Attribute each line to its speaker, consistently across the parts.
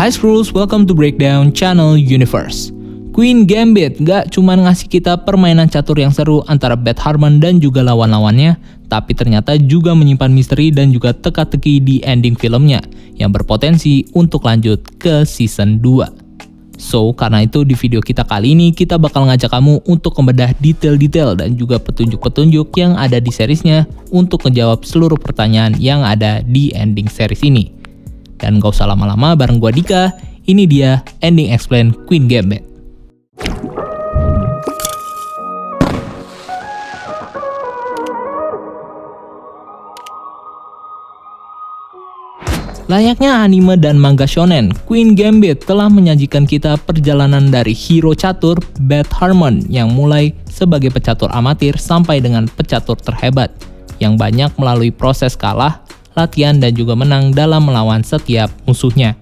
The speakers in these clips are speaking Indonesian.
Speaker 1: Hi Skrulls, welcome to Breakdown Channel Universe. Queen Gambit gak cuma ngasih kita permainan catur yang seru antara Beth Harmon dan juga lawan-lawannya, tapi ternyata juga menyimpan misteri dan juga teka-teki di ending filmnya yang berpotensi untuk lanjut ke season 2. So, karena itu di video kita kali ini kita bakal ngajak kamu untuk membedah detail-detail dan juga petunjuk-petunjuk yang ada di seriesnya untuk menjawab seluruh pertanyaan yang ada di ending series ini. Dan gak usah lama-lama, bareng gua Dika, ini dia Ending Explain Queen Gambit. Layaknya anime dan manga shonen, Queen Gambit telah menyajikan kita perjalanan dari hero catur Beth Harmon yang mulai sebagai pecatur amatir sampai dengan pecatur terhebat, yang banyak melalui proses kalah, latihan dan juga menang dalam melawan setiap musuhnya.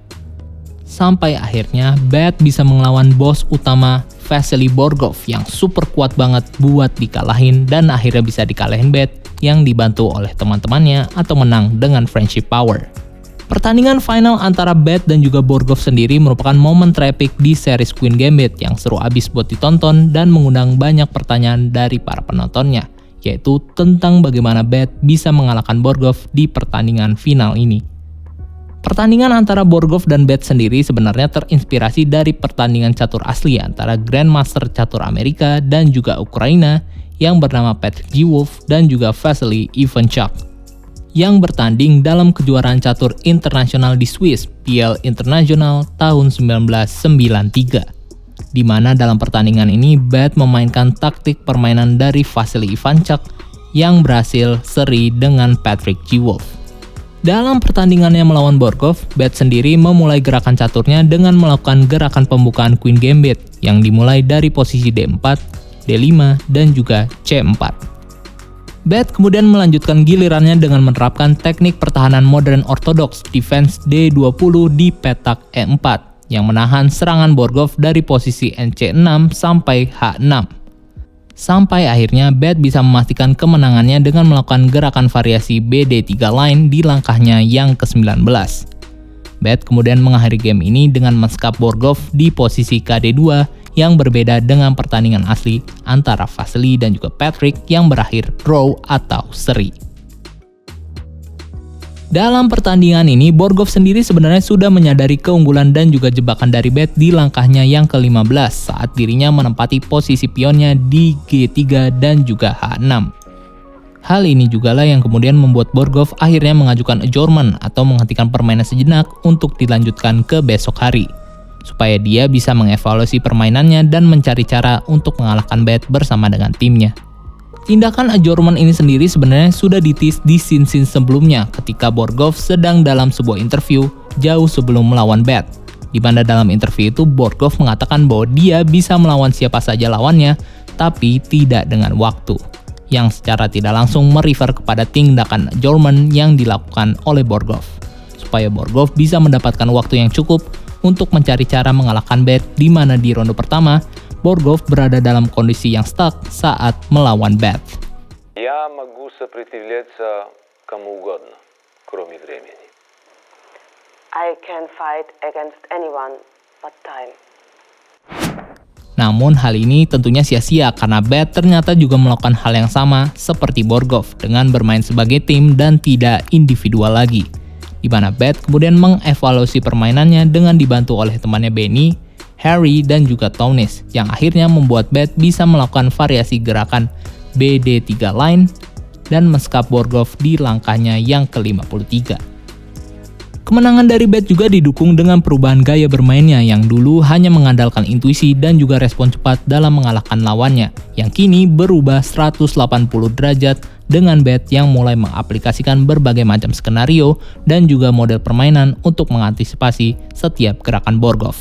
Speaker 1: Sampai akhirnya Beth bisa melawan bos utama Vasily Borgov yang super kuat banget buat dikalahin, dan akhirnya bisa dikalahin Beth yang dibantu oleh teman-temannya atau menang dengan friendship power. Pertandingan final antara Beth dan juga Borgov sendiri merupakan momen terepik di series Queen Gambit yang seru abis buat ditonton dan mengundang banyak pertanyaan dari para penontonnya, yaitu tentang bagaimana Beth bisa mengalahkan Borgov di pertandingan final ini. Pertandingan antara Borgov dan Beth sendiri sebenarnya terinspirasi dari pertandingan catur asli antara Grandmaster catur Amerika dan juga Ukraina yang bernama Patrick G. Wolf dan juga Vasily Ivanchuk, yang bertanding dalam kejuaraan catur internasional di Swiss, PL International tahun 1993. Di mana dalam pertandingan ini Beth memainkan taktik permainan dari Vasily Ivanchuk yang berhasil seri dengan Patrick G. Wolf. Dalam pertandingannya melawan Borgov, Beth sendiri memulai gerakan caturnya dengan melakukan gerakan pembukaan Queen Gambit yang dimulai dari posisi D4, D5, dan juga C4. Beth kemudian melanjutkan gilirannya dengan menerapkan teknik pertahanan modern ortodoks defense D20 di petak E4 yang menahan serangan Borgov dari posisi NC6 sampai H6. Sampai akhirnya Beth bisa memastikan kemenangannya dengan melakukan gerakan variasi BD3 line di langkahnya yang ke-19. Beth kemudian mengakhiri game ini dengan men-skap Borgov di posisi KD2 yang berbeda dengan pertandingan asli antara Vasily dan juga Patrick yang berakhir draw atau seri. Dalam pertandingan ini, Borgov sendiri sebenarnya sudah menyadari keunggulan dan juga jebakan dari Beth di langkahnya yang ke-15 saat dirinya menempati posisi pionnya di G3 dan juga H6. Hal ini jugalah yang kemudian membuat Borgov akhirnya mengajukan adjournment atau menghentikan permainan sejenak untuk dilanjutkan ke besok hari, supaya dia bisa mengevaluasi permainannya dan mencari cara untuk mengalahkan Beth bersama dengan timnya. Tindakan adjournment ini sendiri sebenarnya sudah ditis di scene-scene sebelumnya ketika Borgov sedang dalam sebuah interview jauh sebelum melawan Beth, di mana dalam interview itu Borgov mengatakan bahwa dia bisa melawan siapa saja lawannya, tapi tidak dengan waktu, yang secara tidak langsung merefer kepada tindakan adjournment yang dilakukan oleh Borgov, supaya Borgov bisa mendapatkan waktu yang cukup untuk mencari cara mengalahkan Beth, di mana di ronde pertama Borgov berada dalam kondisi yang stuck saat melawan Beth.
Speaker 2: Я могу сопротивляться кому угодно, кроме времени.
Speaker 3: I can fight against anyone but time.
Speaker 1: Namun hal ini tentunya sia-sia karena Beth ternyata juga melakukan hal yang sama seperti Borgov dengan bermain sebagai tim dan tidak individual lagi, di mana Beth kemudian mengevaluasi permainannya dengan dibantu oleh temannya Benny, Harry, dan juga Townes, yang akhirnya membuat Beth bisa melakukan variasi gerakan BD3 line dan men-skap Borgov di langkahnya yang ke-53. Kemenangan dari Beth juga didukung dengan perubahan gaya bermainnya yang dulu hanya mengandalkan intuisi dan juga respon cepat dalam mengalahkan lawannya, yang kini berubah 180 derajat dengan Beth yang mulai mengaplikasikan berbagai macam skenario dan juga model permainan untuk mengantisipasi setiap gerakan Borgov.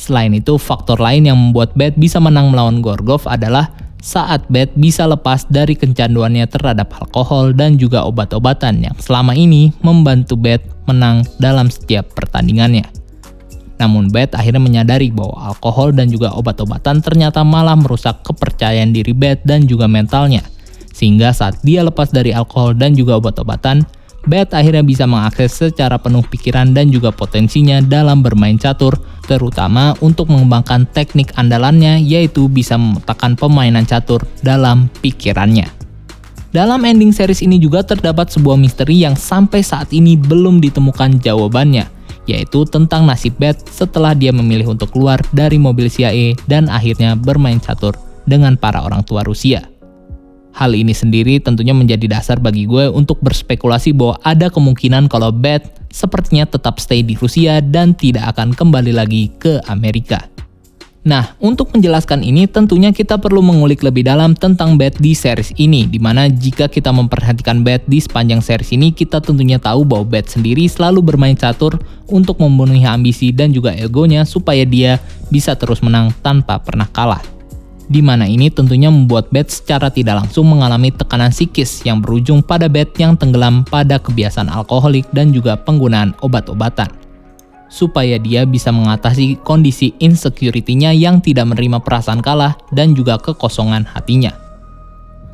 Speaker 1: Selain itu, faktor lain yang membuat Beth bisa menang melawan Borgov adalah saat Beth bisa lepas dari kecanduannya terhadap alkohol dan juga obat-obatan yang selama ini membantu Beth menang dalam setiap pertandingannya. Namun Beth akhirnya menyadari bahwa alkohol dan juga obat-obatan ternyata malah merusak kepercayaan diri Beth dan juga mentalnya, sehingga saat dia lepas dari alkohol dan juga obat-obatan, Bat akhirnya bisa mengakses secara penuh pikiran dan juga potensinya dalam bermain catur, terutama untuk mengembangkan teknik andalannya yaitu bisa memetakan permainan catur dalam pikirannya. Dalam ending series ini juga terdapat sebuah misteri yang sampai saat ini belum ditemukan jawabannya, yaitu tentang nasib Bat setelah dia memilih untuk keluar dari mobil CIA dan akhirnya bermain catur dengan para orang tua Rusia. Hal ini sendiri tentunya menjadi dasar bagi gue untuk berspekulasi bahwa ada kemungkinan kalau Bat sepertinya tetap stay di Rusia dan tidak akan kembali lagi ke Amerika. Nah, untuk menjelaskan ini tentunya kita perlu mengulik lebih dalam tentang Bat di series ini, dimana jika kita memperhatikan Bat di sepanjang series ini, kita tentunya tahu bahwa Bat sendiri selalu bermain catur untuk memenuhi ambisi dan juga egonya supaya dia bisa terus menang tanpa pernah kalah. Di mana ini tentunya membuat Bat secara tidak langsung mengalami tekanan psikis yang berujung pada Bat yang tenggelam pada kebiasaan alkoholik dan juga penggunaan obat-obatan. Supaya dia bisa mengatasi kondisi insecurity-nya yang tidak menerima perasaan kalah dan juga kekosongan hatinya.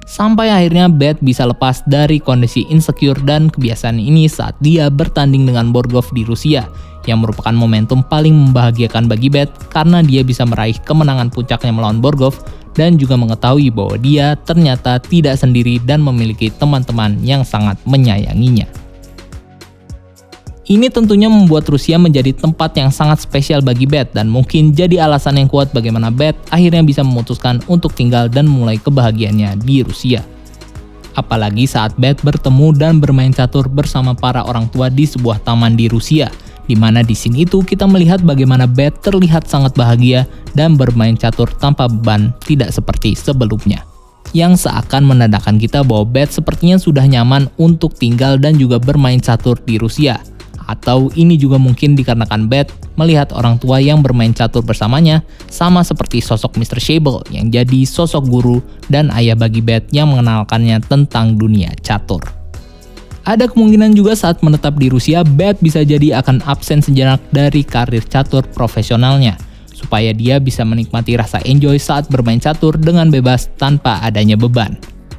Speaker 1: Sampai akhirnya Bat bisa lepas dari kondisi insecure dan kebiasaan ini saat dia bertanding dengan Borgov di Rusia, yang merupakan momentum paling membahagiakan bagi Bat karena dia bisa meraih kemenangan puncaknya melawan Borgov dan juga mengetahui bahwa dia ternyata tidak sendiri dan memiliki teman-teman yang sangat menyayanginya. Ini tentunya membuat Rusia menjadi tempat yang sangat spesial bagi Bat dan mungkin jadi alasan yang kuat bagaimana Bat akhirnya bisa memutuskan untuk tinggal dan memulai kebahagiaannya di Rusia. Apalagi saat Bat bertemu dan bermain catur bersama para orang tua di sebuah taman di Rusia, di mana di sini itu kita melihat bagaimana Bat terlihat sangat bahagia dan bermain catur tanpa beban, tidak seperti sebelumnya. Yang seakan menandakan kita bahwa Bat sepertinya sudah nyaman untuk tinggal dan juga bermain catur di Rusia. Atau ini juga mungkin dikarenakan Bat melihat orang tua yang bermain catur bersamanya sama seperti sosok Mr. Shable yang jadi sosok guru dan ayah bagi Bat yang mengenalkannya tentang dunia catur. Ada kemungkinan juga saat menetap di Rusia, Bat bisa jadi akan absen sejenak dari karir catur profesionalnya, supaya dia bisa menikmati rasa enjoy saat bermain catur dengan bebas tanpa adanya beban.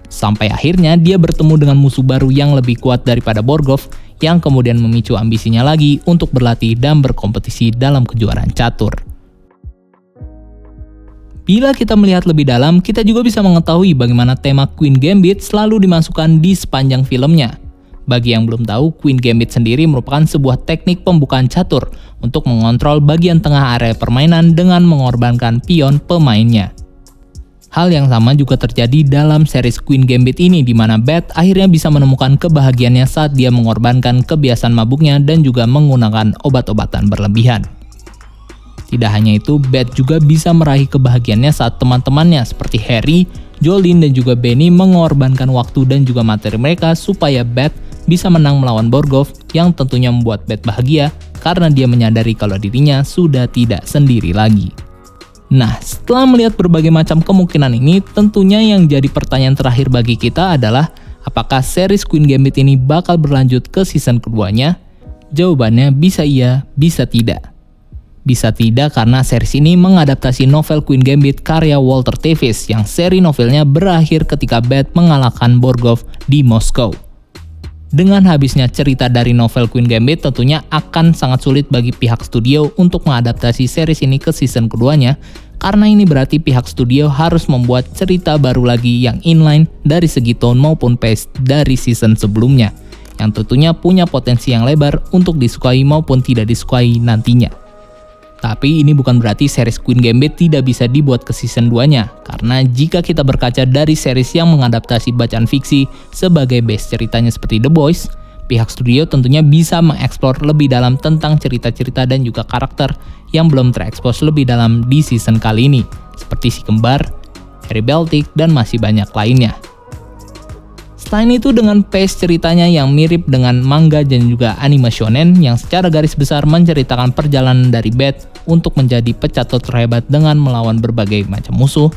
Speaker 1: Sampai akhirnya dia bertemu dengan musuh baru yang lebih kuat daripada Borgov, yang kemudian memicu ambisinya lagi untuk berlatih dan berkompetisi dalam kejuaraan catur. Bila kita melihat lebih dalam, kita juga bisa mengetahui bagaimana tema Queen Gambit selalu dimasukkan di sepanjang filmnya. Bagi yang belum tahu, Queen Gambit sendiri merupakan sebuah teknik pembukaan catur untuk mengontrol bagian tengah area permainan dengan mengorbankan pion pemainnya. Hal yang sama juga terjadi dalam series Queen Gambit ini, di mana Bat akhirnya bisa menemukan kebahagiaannya saat dia mengorbankan kebiasaan mabuknya dan juga menggunakan obat-obatan berlebihan. Tidak hanya itu, Bat juga bisa meraih kebahagiaannya saat teman-temannya seperti Harry, Jolene, dan juga Benny mengorbankan waktu dan juga materi mereka supaya Bat bisa menang melawan Borgov, yang tentunya membuat Bat bahagia karena dia menyadari kalau dirinya sudah tidak sendiri lagi. Nah, setelah melihat berbagai macam kemungkinan ini, tentunya yang jadi pertanyaan terakhir bagi kita adalah apakah series Queen Gambit ini bakal berlanjut ke season keduanya? Jawabannya bisa iya, bisa tidak. Bisa tidak karena series ini mengadaptasi novel Queen Gambit karya Walter Tevis yang seri novelnya berakhir ketika Bat mengalahkan Borgov di Moskow. Dengan habisnya cerita dari novel Queen Gambit, tentunya akan sangat sulit bagi pihak studio untuk mengadaptasi series ini ke season keduanya, karena ini berarti pihak studio harus membuat cerita baru lagi yang inline dari segi tone maupun pace dari season sebelumnya, yang tentunya punya potensi yang lebar untuk disukai maupun tidak disukai nantinya. Tapi ini bukan berarti series Queen Gambit tidak bisa dibuat ke season 2-nya, karena jika kita berkaca dari series yang mengadaptasi bacaan fiksi sebagai base ceritanya seperti The Boys, pihak studio tentunya bisa mengeksplor lebih dalam tentang cerita-cerita dan juga karakter yang belum terekspos lebih dalam di season kali ini, seperti si kembar, Harry Baltic, dan masih banyak lainnya. Selain itu, dengan pace ceritanya yang mirip dengan manga dan juga anime shonen yang secara garis besar menceritakan perjalanan dari Bat untuk menjadi pecatur terhebat dengan melawan berbagai macam musuh,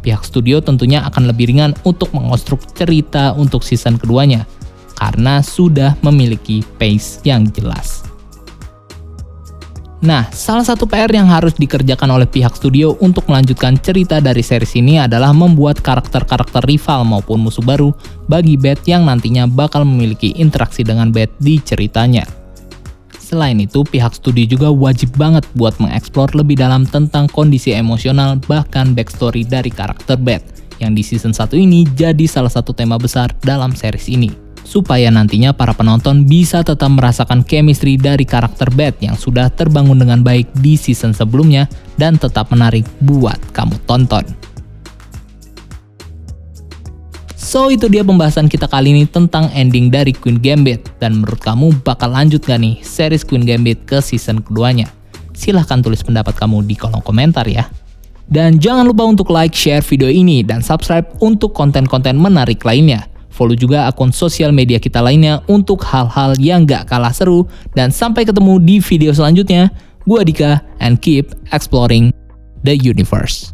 Speaker 1: pihak studio tentunya akan lebih ringan untuk mengonstruk cerita untuk season keduanya karena sudah memiliki pace yang jelas. Nah, salah satu PR yang harus dikerjakan oleh pihak studio untuk melanjutkan cerita dari series ini adalah membuat karakter-karakter rival maupun musuh baru bagi Beth yang nantinya bakal memiliki interaksi dengan Beth di ceritanya. Selain itu, pihak studio juga wajib banget buat mengeksplor lebih dalam tentang kondisi emosional bahkan backstory dari karakter Beth, yang di season 1 ini jadi salah satu tema besar dalam series ini. Supaya nantinya para penonton bisa tetap merasakan chemistry dari karakter Beth yang sudah terbangun dengan baik di season sebelumnya dan tetap menarik buat kamu tonton. So, itu dia pembahasan kita kali ini tentang ending dari Queen Gambit. Dan menurut kamu bakal lanjut gak nih series Queen Gambit ke season keduanya? Silahkan tulis pendapat kamu di kolom komentar ya. Dan jangan lupa untuk like, share video ini, dan subscribe untuk konten-konten menarik lainnya. Follow juga akun sosial media kita lainnya untuk hal-hal yang gak kalah seru. Dan sampai ketemu di video selanjutnya. Gua Dika, and keep exploring the universe.